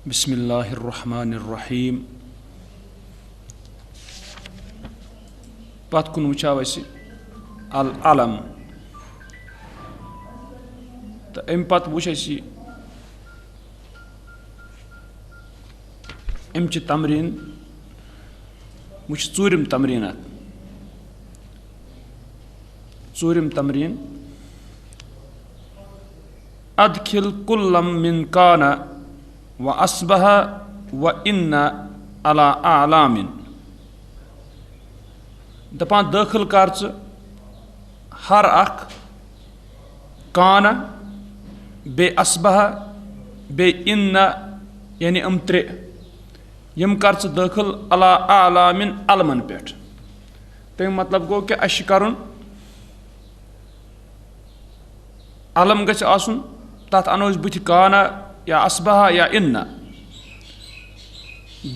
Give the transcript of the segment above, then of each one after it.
बिस्मिल्लाहिर्रहमानिर्रहीम। पत कुन वुचो अस अल अलम तो अम पत वुच अमच तमरीन वुच चूरिम तमरीन चूरिम तमरीन अदखिल कुल्लम मिन काना व अस्बह व इन्ना अला आलामिन। दपान दाखिल कर हर अख काना बे अस्बह बे इन्ना यानी त्रे यम कर दाखिल अला आलामिन अलमन पे। तम मतलब गो कि अश करुन अलम गछ आसुन तथ अनो बुथ काना या अस्बह या इन्ना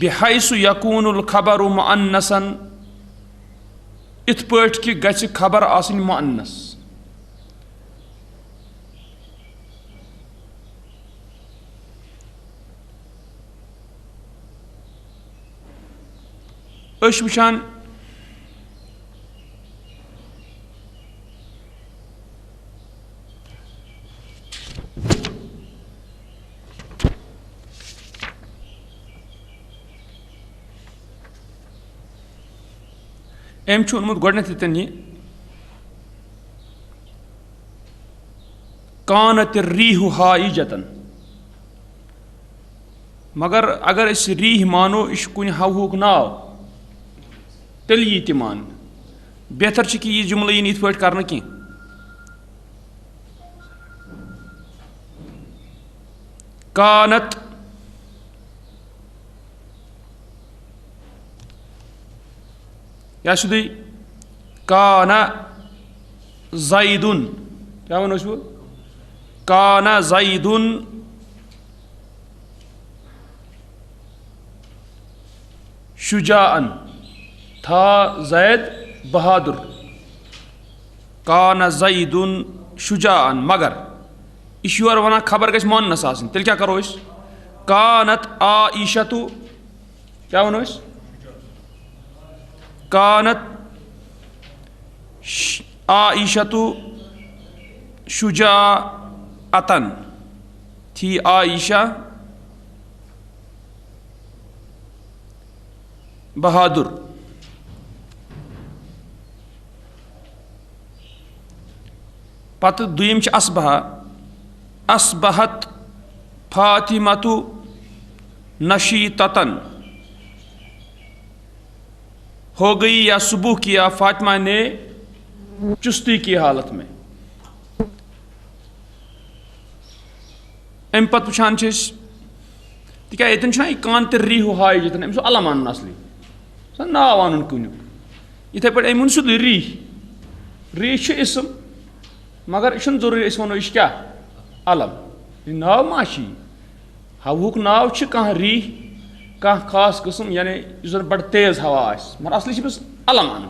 बिहैसु यकूनुल खबरु मुअन्नसन इत पठ कि गछ खबर आसिन मुअन्नस। अश वुचान अम ओनमुत गोडनेथ यह कानत रीहु हाइजतन, मगर अगर अस रीह मानो यह कुन हवुक नाव तेल यी ति मान। बेहतर कि यह जुमल यी इत पट कर कह कानत या सुधी काना ज़ैदुन क्या वन काना ज़ैदुन शुजाअन था ज़ैद बहादुर काना ज़ैदुन शुजाअन। मगर यह योर वन खबर गछ मोन्नस आसिन तेल क्या करो कानत आईशतु क्या वनो कानत आईशतु शुजाअतन थी आईशा बहादुर। पत दुयम अस्बह अस्बहत फातिमतु नशीततन हो गई या सुबह किया फातिमा ने चुस्ती की हालत में। अम पत वुचान क्या ये कान तो रीहु हाय जतन अम अलम अन असली नाव अन कुन इथे पे अम सुध रीह रीह इसम मगर यह जरूरी वनो यह क्या अलम नाव माशी हवुक नाव कह रीह कह खास किस्म यानी बड़ तेज हवा मगर असली अलम अन।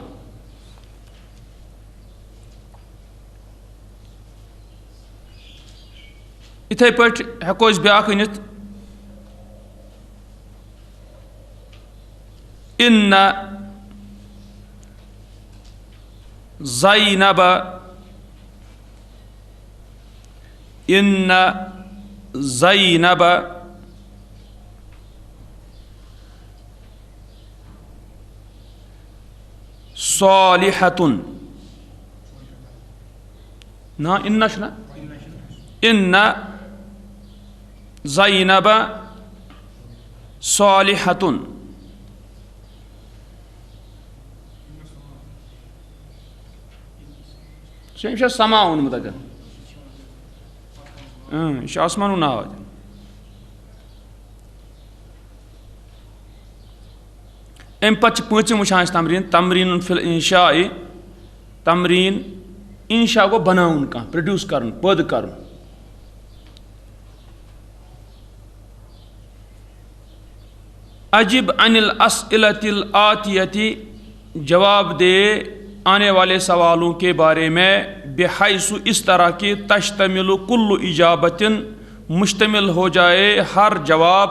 इथे पे हेको ब्या अनित इन्ना ज़ैनब इन्ना ज़ैनब सालिहतुन ना इन्ना इन्ना ज़ैनब सालिहतुन समा ओनमुत यह आसमानु नाव। अम पे पचम वुचान तमरीन तमरीन फिल इंशा तमरीन इंशा गो बनाउन कह प्रोड्यूस कर पद कर। अजिब अनिल अस्इलतिल आतियति जवाब दे आने वाले सवालों के बारे में बेहैसु इस तरह की तश्तमिलु कुल्लु इजाबतिन मुश्तमिल हो जाए हर जवाब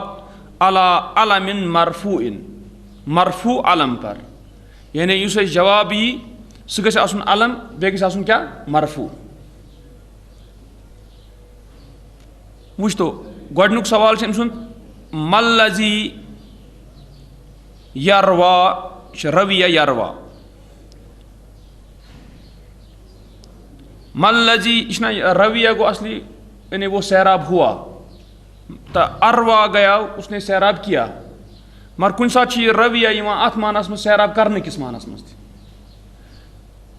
अला अलमिन मरफूइन, मरफू अलम पर, यानी युस जवाब यी सह गछ आसुन अलम, बे गछ आसुन क्या, मरफू। वुच तो गोडनुक सवाल छ अमसुन मल्लजी यरवा, रविया यरवा, मल्लजी इशना रविया को असली यानी वो सैराब हुआ, तो अरवा गया उसने सैराब किया, मगर कुछ साथ रविया यहां अथ मानस में सैराब करने किस मानस में थी।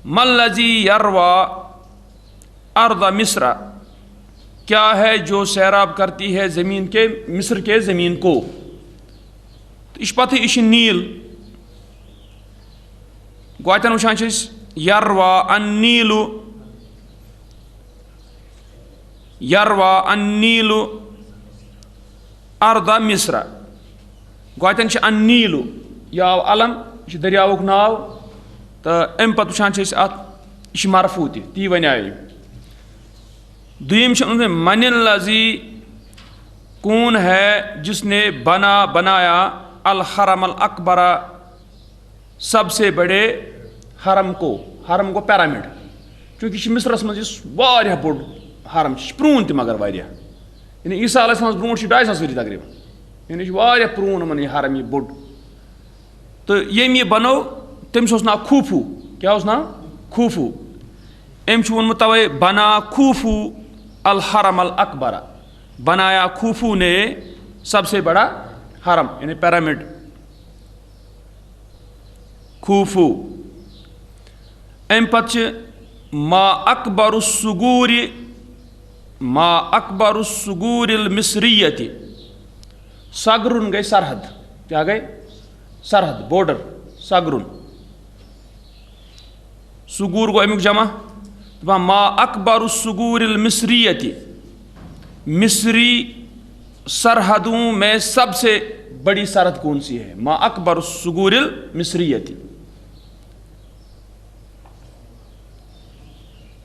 मल्लजी यरवा अर्द मिस्र, क्या है जो सैराब करती है जमीन के, मिस्र के जमीन को। तो इस पथ इश नील गोतन वुचान यरवा अन्नीलु, यरवा अन्नीलु अर्द मिस्र, गोतन अन्नीलु यह आव अलम, यह दरियावुक नाव, तो अम पत वुचान अत यह मरफू ती वन आय। दुयम मनिल्लज़ी, कौन है जिसने बनाया अल हरम अल अकबरा, सबसे बड़े हरम को पैरामिड, चूँकि मिस्रस मज वारिया बोड़ हरम, प्रून मगर वारिया, यानी ईसा अलैहिस्सलाम ब्रोट 250 वरी तकरीबन, यानी वारिया प्रून मन यह हरम यह बोड़। तो यम यह बनो तमिस ओस नाव खूफू, क्या ओस नाव, खूफू। अम वोनमुत तवै बना खूफू अल हरम अल अकबरा, बनाया खूफू ने सबसे बड़ा हरम यानी पिरामिड, खूफू। अम पत मा अकबरुस्सुगूरि, मा अकबरुस्सुगूरिल मिस्रियति, सगरुन गई सरहद, क्या गई, सरहद, बॉर्डर, सगरुन। सुगूर को अमुक जमा, मा अकबरुस्सुगूरिल मिस्रियति, मिस्री सरहदों में सबसे बड़ी सरहद कौन सी है, मा अकबरुस्सुगूरिल मिस्रियति।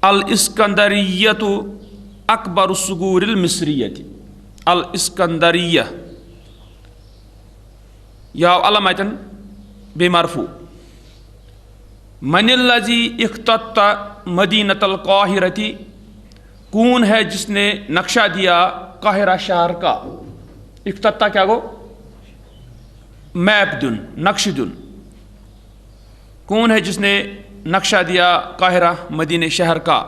अल इस्कंदरियतु अकबरुस्सुगूरिल मिस्रियति, अल इस्कंदरिया या अलमतन बेमरफू। मनिल्लज़ी इख्तत्ता मदीनतल काहिरती, कौन है जिसने नक्शा दिया काहिरा शहर का। इख्तत्ता क्या गो, मैप दुन, नक्श दुन। कौन है जिसने नक्शा दिया काहिरा मदीने शहर का।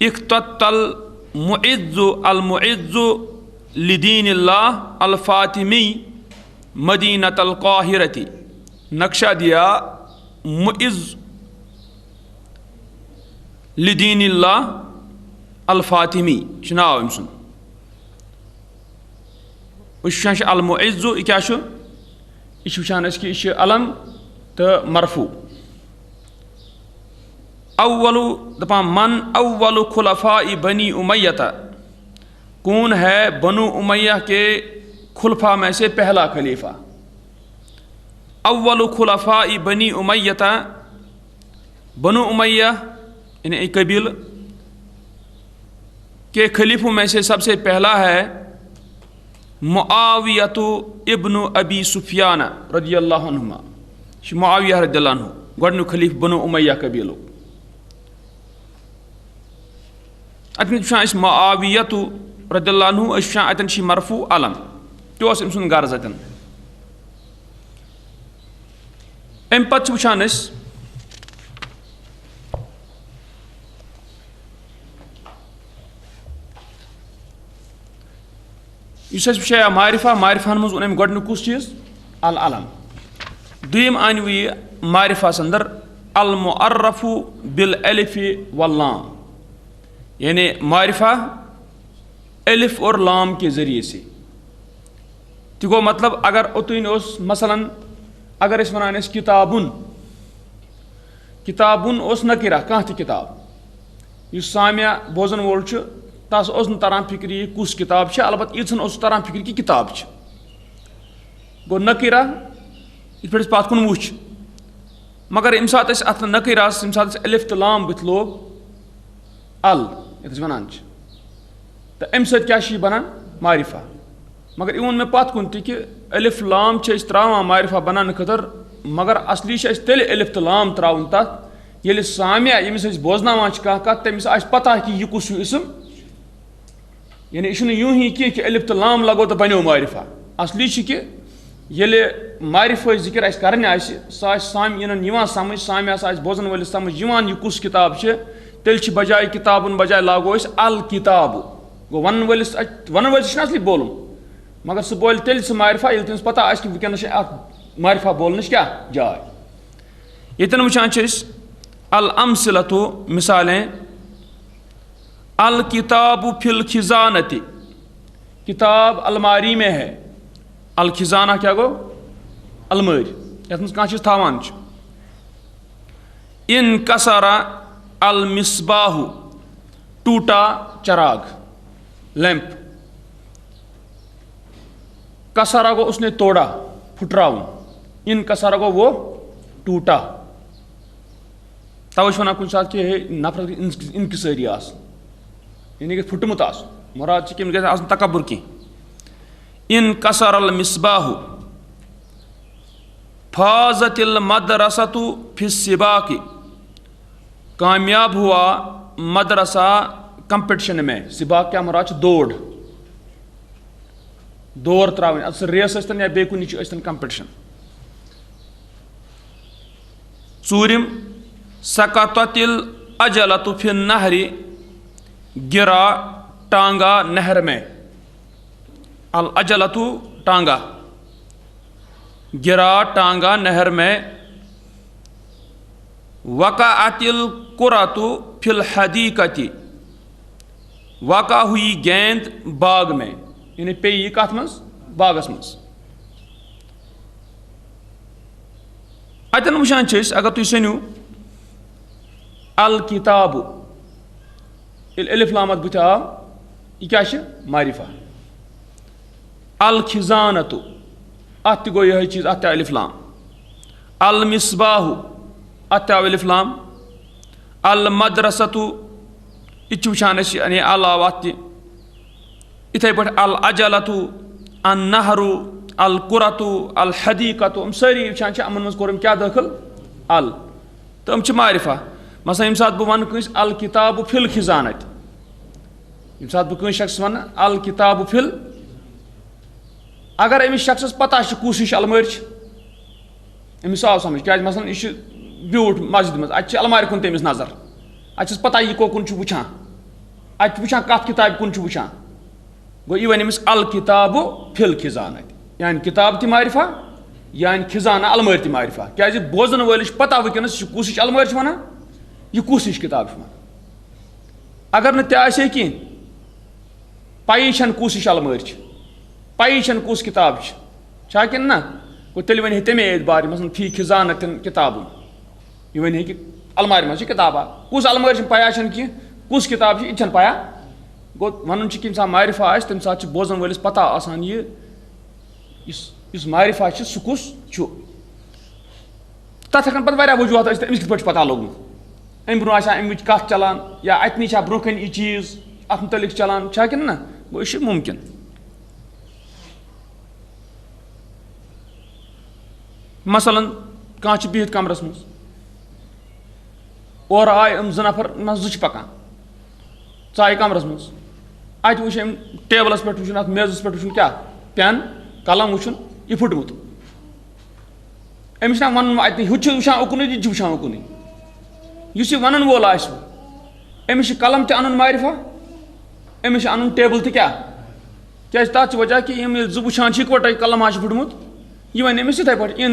इख्तत्तल मुइज़्ज़ु अल मुइज़्ज़ु लिदीनिल्लाह अल फातिमी मदीनतल काहिरती, नक्शा दिया मुइज़्ज़ लिदीनिल्लाह अल फातिमी, नाव अम सुन वुचान अल मुइज़्ज़ु क्या यह वुचान कि यह अलम तो मरफू। अव्वलु दपान मन अव्वलु खुलफा बनी उमय्यता, कौन है बनु उमय्या के खुलफा में से पहला खलीफा। अव्वलु खुलफा बनी उमय्यता, बनु उमय्या यानी एक कबील के खलीफों में से सबसे पहला है मुआवियतु इब्नु अबी सुफियान रज़ियल्लाहु अन्हुमा, मुआविया रज़ियल्लाहु अन्हु गोडनु खलीफ बनु उमय्या कबीलो। अतन मुआवियतु रज़ियल्लाहु अन्हु अतन मरफू अलम, तो अम सुन गर्ज अतन। अम पत वुचान वुचा मारिफा, मारिफान मज ओन गोडनुक कुस चीज़ अल अलम। दुयम अनव मारिफास अंदर अल मुअर्रफु बिल अलिफि वल लाम, यानी मारिफा अलिफ और लाम के ज़रिए से। तो गो मतलब अगर ओतुन ओस मसलन अगर इस वनान किताबुन, किताबुन ओस नकिरा कह ति किताब, इस सामिया बोजन वोल तस ओस न तरह फिक्र यह कुस किताब है, अलबत्त यीन ओस तरह फिक्र कि किताब है। गो नकिरा इत पे पत कुन वुच, मगर यम सात अत नकिरास यम सात अलिफ तो लाम बुथ लोग अल ये वनान, तो अम सत क्या बनान मारिफा। मगर यह वो मे पत कुन कि अलिफ लाम त्रावान मारिफा बनाने खतर मगर असली तेल अलिफ तो लाम त्राउन तथ ये सामिया यमिस बोजनावान कत तमिस पता कि यह कुछ इसम यानी यह यूं ही कि अलिफ तो लाम लगो तो बनो मारिफा असली कि ये मारिफा जिक्र करने सह सामियन समझ सामिया बोजन वलिस समझ यह कुछ किताब तेल बजाय किताबन बजाय लागो अल किताब गो वन वलिस असली बोलूं मगर सह बोल तेल सह मारिफा ये तमिस पता कि वनस मारिफा बोलने क्या जाय यन वुचान अल अमसिलतु मिसालें अल किताब फिल खिजानति किताब अलमारी में है अल खिजाना क्या गो अलमारी यथ मज कह थावान इन कसरा अल मिसबाहु टूटा चराग लैंप कसरा को उसने तोड़ा फुटराउन इन कसरा को वो टूटा तवे वन कुछ सात कि नफर इनकसारी यानी कि फुटमुत मुराद कम तकबर की इन कसर अल मिसबाहु फाजतिल मदरसतु फिस्सिबाकी कामयाब हुआ मदरसा कंपटिशन में सिबाक क्या मुराद दौड़ त्रावन रेस या बे कुन कंपटिशन चूरिम सकततिल अजलतु फिन नहरी गिरा टांगा नहर में अल अजलतु टांगा गिरा टांगा नहर में वक़अतिल कुरतु फिल हदीकति वाक़ा हुई गेंद बाग में यानी पे कत मज बागस मज अतन वुचान अगर तुम सनू अल किताब अलिफ लामत बुत आव यह क्या मारिफा अल खिजानतु अत गो यह चीज अत अलिफ लाम अल मिसबाहु अत अलिफ लाम अल मदरसतु यह वुचान यानी अलाव अत इथे पे अल अजलतु अन नहरू अल कुरतु अल हदीकतु सारी वुचान अमन मज कोर क्या दाखिल अल तो मारिफा मसलन यम सात बह वन अल किताब फिल खिजानत यम सात बह शख्स वन अल किताब फिल अगर अमिस शख्स पता कुछ अलमारी अमिस आव समझ क्या मसलन यह ब्यूट मस्जिद मज अत अलमारी कुन तमिस नजर अत पता यह कोकुन वुचान अत वुचान कत किताब कुन वुचान गो यह वन अमिस अल किताब फिल खिजानत यानी किताब ति मारिफा यानी खिजाना अलमारी ति मारिफा क्या बोजन वलिस पता वनस कुछ अलमारी वन यह कुछ किताब वन अगर न ते कह पई कुछ अलमारी पई कुछ किताब कि ना गो तेल वन तमे एतबार मसलन फी खिजानत किताब यह वन कि अलमारी मज किताबा कुछ अलमारी पया कह कुछ किताब यह पया गो वन कम मारिफा तम सात बोजन वलिस पता आसान इस मारिफा सह कुछ तथ हेकन पे वजूहत अमिस कित पता लोगमुत अम ब्रो अमि कत चलान या अतनी ब्रो कन यह चीज अत मुतलिक चलान कि ना गो यह मुमकिन मसलन कह बिहित कमरस मज और आय ज नफर ना जु पकान चाय कमरस मज अत वो टेबलस पे वो मेजस पे वो क्या पेन कलम वो यह फुटमुत अमिस वन अत वुचान उकुन यह वुचान उकुन इस वन वोल अमिस कलम ते अन मारिफा अमिस अन टेबल ते क्या तथ वजह कि जो वुचान इकवटे कलम फुटमुत यह वन अमिस इथे पे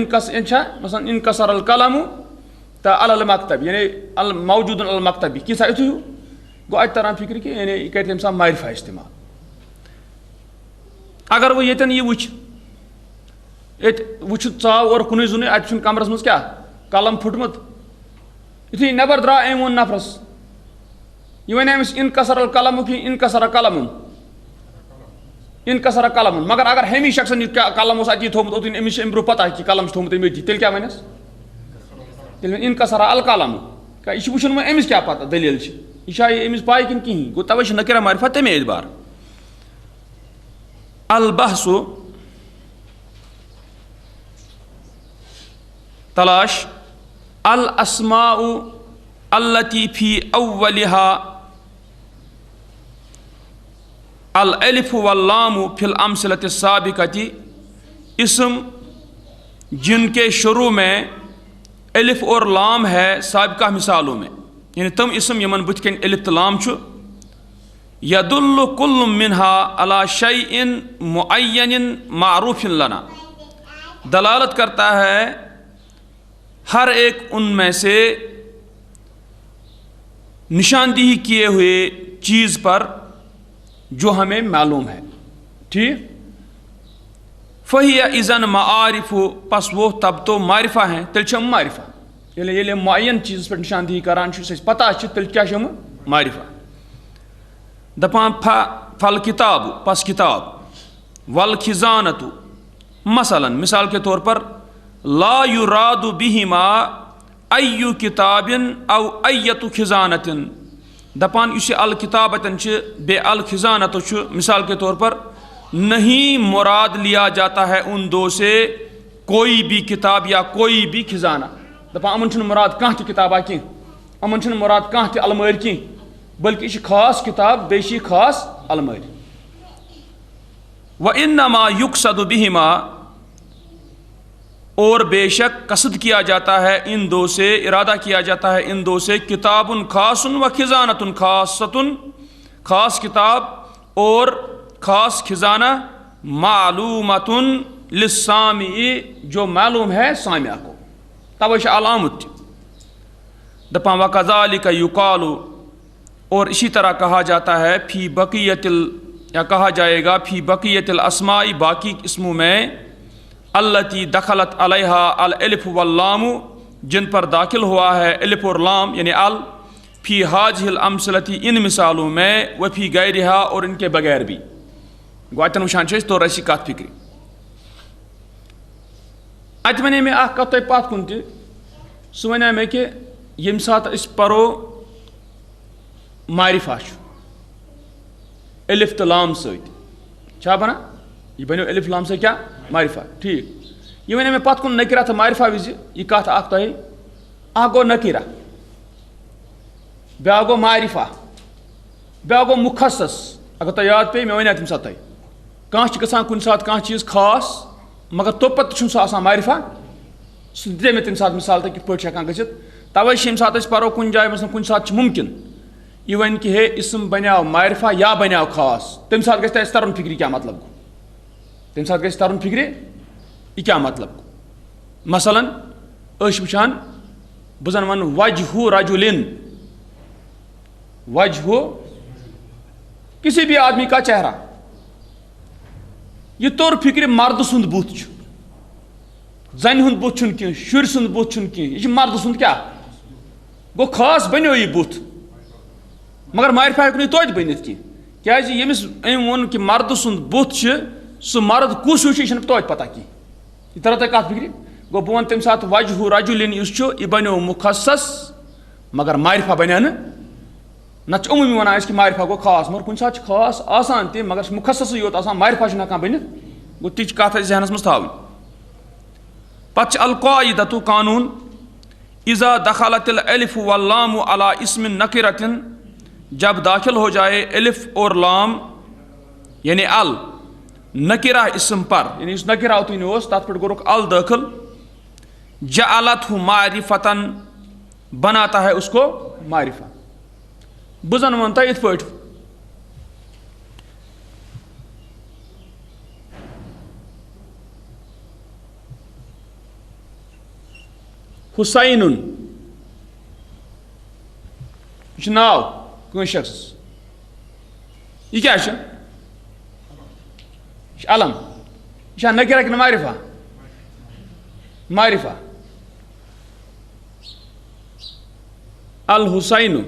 मसलन इन कसर अल कलमु तो अल मकतब यानी अल मौजूद अल मकतबी किसा यु गो अत तरह फिक्र कि यानी यह कर तम सा मारिफा इस्तेमाल अगर वो ये वो चाव और कुन जुन अत कमरस मज क्या कलम फुटमुत यु नबर द्रा अम वो नफरस यह वन अमिस इन कसर अल कलमु कि इन कसर कलमुन इन कसर कलमुन मगर अगर हमी शख्सन कलम अत थोमुत अमिस ब्रो पता कि कलम थोमुत अमेटी तेल क्या वनस तेल इन कसर अल कलमु यह वुचन वो अमिस क्या पता दलील यह अमिस पाई कि कहीं गो तवे नकरा मारिफा तमे एतबार अल-बहसु तलाश अल-अस्माउ अल्लती फी अव्वलिहा अल-अलिफ वल-लाम फिल अमसलति साबिकति, इसम जिनके शुरू में अलिफ और लाम है साबिका मिसालों में, यानी तम इसम यमन बुतकन अलिफ तो लाम छु। यदुल्लु कुल्लु मिन्हा अला शैइन मुअय्यनिन मारूफिन लना, दलालत करता है हर एक उनमें से निशानदेही किए हुए चीज़ पर जो हमें मालूम है। ठीक, फ़हिया इज़न मारिफ़ु, पस वो तब तो मारिफा हैं, तिल मारिफा ये मुअय्यन चीज़ पर निशानदेही करान पता तिल क्या मारिफा। दपान फल किताब, पस किताब, वल खिजानतु मसलन, मिसाल के तौर पर ला युरादु बिहिमा अय्यु किताबिन औ अय्यतु खिजानतिन, दपान इस अल किताबतन बे अल खिजानतु, मिसाल के तौर पर नहीं मुराद लिया जाता है उन दो से कोई भी किताब या कोई भी खिजाना। दपान अमन मुराद कह किताबा की, अमन मुराद कह अलमार की, बल्कि यह खास किताब बे खास अलमारी। व इन्नमा युक़सदु बिहिमा, और बेशक कसद किया जाता है इन दो से, इरादा किया जाता है इन दो से, किताबुन खासुन व खिजानतुन खासतुन, खास किताब और खास खिजाना, मालूमतुन लिस्सामी, जो मालूम है सामिया को, तब अलामत। दपा वकज़ालिका युक़ालु, और इसी तरह कहा जाता है फी बक़ियतिल, या कहा जाएगा फी बक़ियतिल अस्माई, बाकी इसमों में, अल्लती दखलत अलैहा अल अलिफ वल लाम, जिन पर दाखिल हुआ है अलिफ और लाम यानी अल, फी हाजिल अमसलती, इन मिसालों में, व फी गैरिहा, और इनके बगैर भी। गोतन वुचान तो रसी कत फिक्र अत वे मे कत पत कुन सह वन मे कि यम सात परो मारिफा अलिफ तो लाम सह बना, यह बनो अलिफ लाम से क्या मारिफा। ठीक, यह वन मे पत कुन नकीरा तो मारिफा विज यह कत अख गो नकीरा, ब्या गो मारिफा, ब्या गो मुखस्सस। अगर तुम याद पे मे वन तम सात कह गसान कुन सात कह चीज़ खास, मगर तोपत सह मारिफा, सह दे मे तम सात मिसाल तो कित हेकान गसित। तवे यम सात परो कुन जाए मसलन कुन सात मुमकिन यह वन कि हे इसम बनो मारिफा या बनो खास, तम सात गि तरन फिक्र क्या मतलब गो, तम सात गि तरन फिक्र यह क्या मतलब गो। मसलन वुचान बह जन वन वजहु रजुलिन, वजहु किसी भी आदमी का चेहरा, यह तोर फिक्र मर्द सुंद बुत, जन हुंद बुत कह, शुर सुंद बुत कह, यह मर्द सुंद क्या गो, खास बनो यह बुत, मगर मारिफा हेक तोत बनित क्या यमिस वो कि मर्द सुंद बुत सह मर्द कुस यह तोत पता कह, यह तरह तुम कत फिक्र गो। बह वन तम सात वजहु रजुलिन यह बनो मुखस्सस, मगर मारिफा बनो न उमूमी वन कि मारिफा गो खास, मगर कुछ सात खास आसान ति, मगर मुखस्सस योत आसान, मारिफा हेकान बनित गो। ती कत जहनस मज थी। पत अल-क़ाइदतु कानून, इज़ा दखलतिल अलिफ वल लाम अला इस्मिन नकिरतिन, जब दाखिल हो जाए अलिफ और लाम यानी अल नकिरा इसम पर, यानी इस नकिरा तथ पे गोरुक अल दाखिल, जअलतहु मारिफतन, बनाता है उसको मारिफा। बह जन वन इत पे हुसैनुन, यह नाव कस शख्स, यह क्या अलम, यह नकीरा कि मारिफा, मारिफा। अल हुसैनु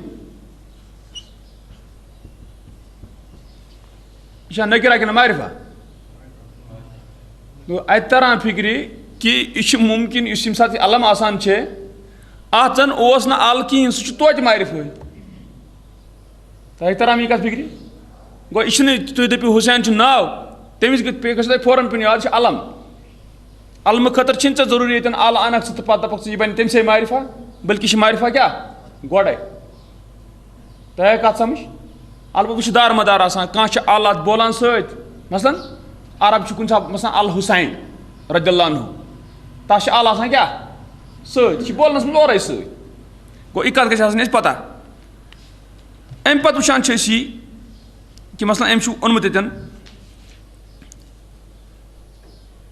यह नकीरा कि मारिफा। अत तरह फिक्री कि यह मुमकिन इस सात अलम आसान अत जन ओस न अल कहें सह तोत मारिफा। तह तरह यह कत फिक्री गो, यह तुम दपो हुसैन नाव, तमिस गई फौरन पे याद अलम अलम खतर छे जरूरी ये अल अनक तो पा दपक यह बन तम से मारिफा बल्कि मारिफा क्या गोड़े तय कत समझ अलबत् वह दारमदार कह अल बोलान सत मसलन अरब कुन मसलन अल हुसैन रदियल्लाहु अन्हु तस अल क्या सत बोलनस में ओर गो यह कत गई पता अम पे वुचान कि मसलन अम ओनमुत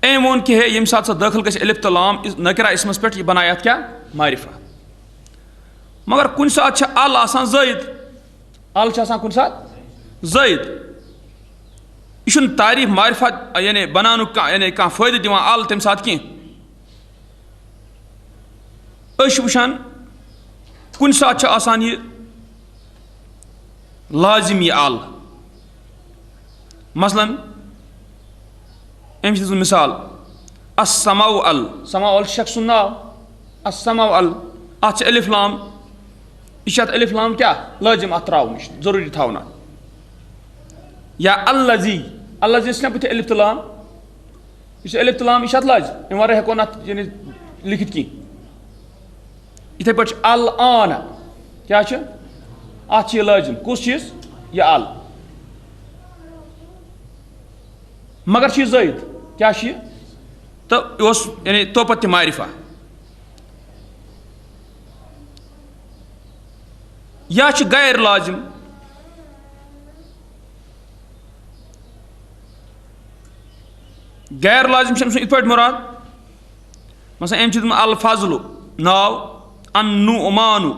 अम वोन कि हे ये सात दाखिल गि अलिफ तो लाम नकिरा इसमस पे यह बनाया क्या मारिफा मगर कुन सात अल ज़ायद अल कुन सात ज़ायद यह तारीफ मारिफा यानी बनान यानी कह फायदे दिवान अल तम सात कह वुचान कुन सात यह लाजिम यह अल मसलन अम मिसाल अस्समाउ अल समाउ अल शख्स नाव अस्समाउ अल अत अलिफ लाम यह अलिफ लाम क्या लाजिम अत त्रावन जरूरी थवना या अल्लज़ी अल्लज़ी ना पे अलिफ लाम यह अलिफ लाम यह लाज अम वर हेको यानी लिखित कह इथे पे अल आन क्या अत लाजिम कुस चीज यह अल मगर ज़ायद क्या तो यानी तोपत मारिफा या गैर लाजिम गैर लाजिम इत पे मुराद मसलन अम अल फजलु नाव अन्नुमानु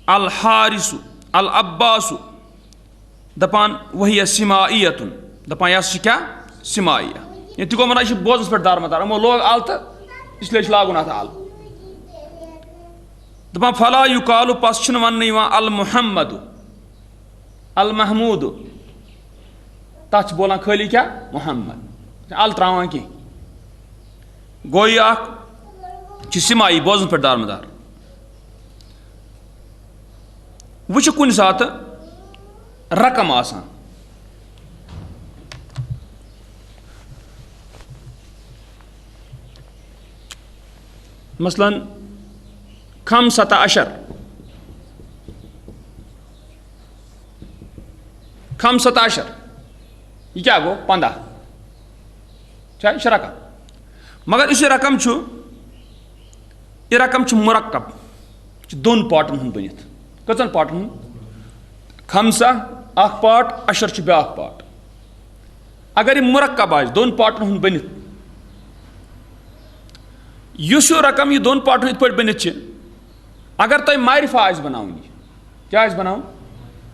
अल हारिसु अल अब्बासु दपान वही सिमाइयतुन दपान यह क्या सिमाइया ये गो वन यह बोजस पे दारमदार यमो लोग अल तो इसलिए लागुन अत अल दपान फला युकालु पस वन अल मुहम्मद अल महमूद तथ बोलान खाली क्या मुहम्मद अल त्रावान कह गो यह सिमाई बोजन पे दारमदार वह कुन सात रकम आसान मसलन खमसत अशर खमसत अशर यह क्या गो 15 यह रकम मगर इस रकम यह रकम मुरक्कब दोन पार्टन हूं बनित कचन पार्टन खमसा अख पार्ट अशर ब्या पार्ट अगर यह मुरक्कब आज दोन पार्टन हूं बनित युस रकम यह दोन पार्टन इत पे बनित अगर तुम मारिफा आज बनावन क्या बनाओ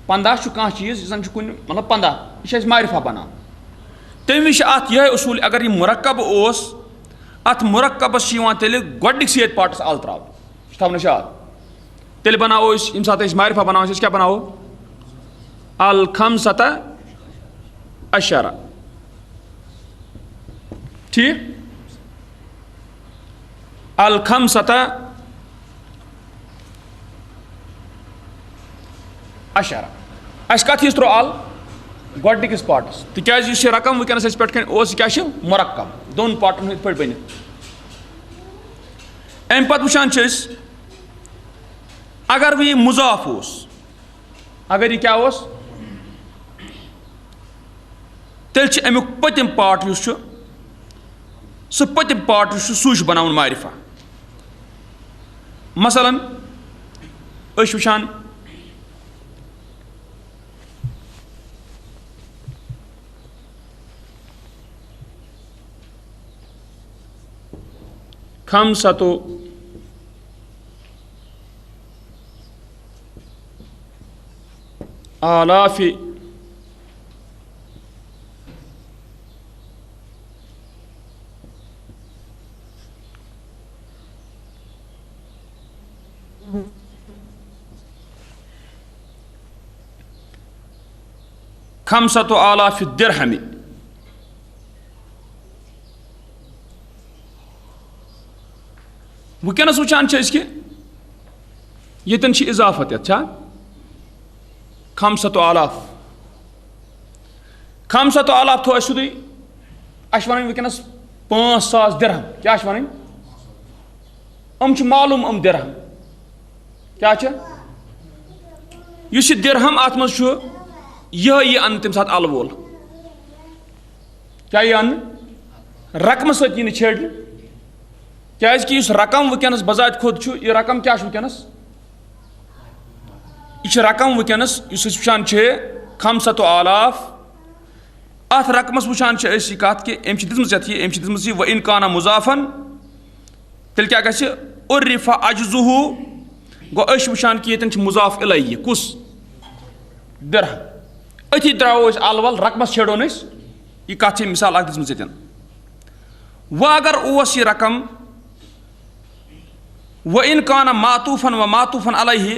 15 कह चीज जन कुन मतलब 15 यह मारिफा बना तम वि अत यह उसूल अगर यह मुरक्कब ओस अत मुरक्कबस तेल गोडनिक सेहत पार्टस अल त्राव थवन याद तेल बनाओ ये सात मारिफा बनाओ क्या बनाओ अल खमसत अशरा ठीक अल खमसत अशरा अस कत त्रो अल गोडनिकस पार्टस तिज रकम वनस पे क्या मुरक्कब दोन पार्टन इत पे बनित अम पे वुचान अगर वह मुजाफ ओस अगर यह क्या ओस तेल अमुक पतिम पार्ट सह पतिम पार्ट सू बनावन मारिफा मसलन वुचान खमसतो आलाफि खमसतो आलाफि दिरहमी वनस वुचान कि यतन इजाफत अच्छा खमसतो आलाफ थो सोदी अस वन वनस 5,000 दिरहम क्या वन मालूम दिरहम क्या दिरहम अत मज यह अन तम सात अल वोल क्या यह अन रकम सत यह छेड़ क्या रकम वनस बजात खुद यह रकम क्या वनस यह रकम वनस वुचान 5,000 अत रकमस वुचान कत कि अम व इन काना मुजाफन तेल क्या उर्रिफा अजजुहु गो वुचान कि ये मुजाफ इलैहि कुस दिरहम अथी द्रावो अल वल रकमस छेड़ो यह कत मिसाल अख दिन व अगर यह रकम व इन काना मातूफन व मातूफन अलैहि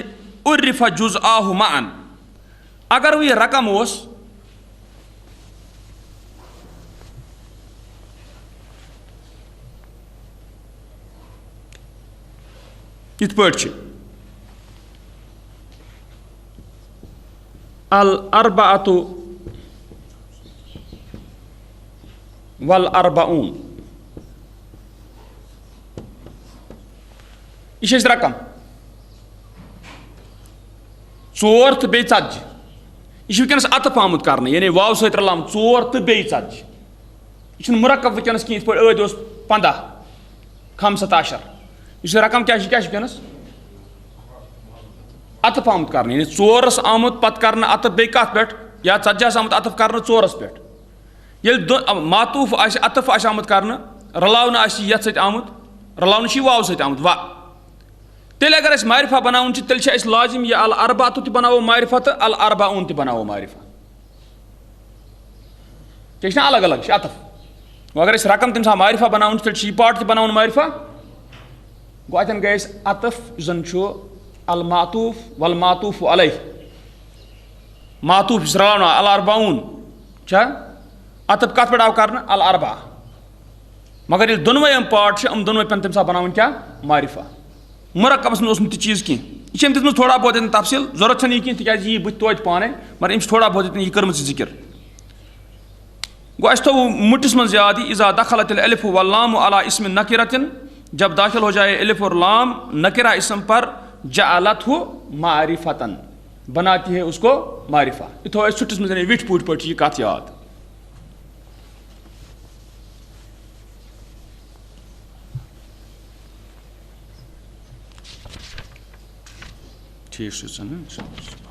उर्रिफा जुज़आहु मअन अगर यह रकम इत पे अल अरबाअतु वल अरबाऊन यह रकम 4 तो बे 40 यह वनस अतफ आमुत कर यानी वाव सत रलाम 4 तो बे 40 यह मुरक्कब वनस कह पे 15 15 इस रकम क्या वनस अतफ आमुत कर यानी 4 आमुत पत कर अतफ बे कत पे या 40 आमुत अतफ कर 4 पे ये मातूफ अतफ आमुत कर रलावन ये सत आमुत रलावन वाव सत आमुत वा तेल अगर मारिफा बनावन तेल लाजिम यह अल अरबातु त बनावो मारिफा तो अल अरबाउन त बनावो मारिफा क्या अलग अलग अतफ अगर रकम तम मारिफा बनावन तेल पार्ट त बनावन मारिफा गो अतन गए अतफ जन अल मातूफ वल मातूफ अलैहि मातूफ रलावन अल अरबाउन अतफ कत पे आव कर अल अरबा मगर ये दोनवे पार्ट दोनवे पे तम बनावन क्या मारिफा मुरक्कबस में चीज़ कह यह दिन थोड़ा बहुत तफसील जरूरत यह कह यह बुत तोत पाने मगर अम थोड़ा बहुत यह कर्म जिक्र गो अस थो मुटिस मज याद इज़ा दखलत अलिफ वल्लाम अला इस्म नकिरतिन जब दाखिल हो जाए अलिफ और लाम नकिरा इस्म पर जअलतहु मारिफतन बनाती है उसको मारिफा यह थो छुट्टिस मज विठ पूट पे यह कत याद ठीक है।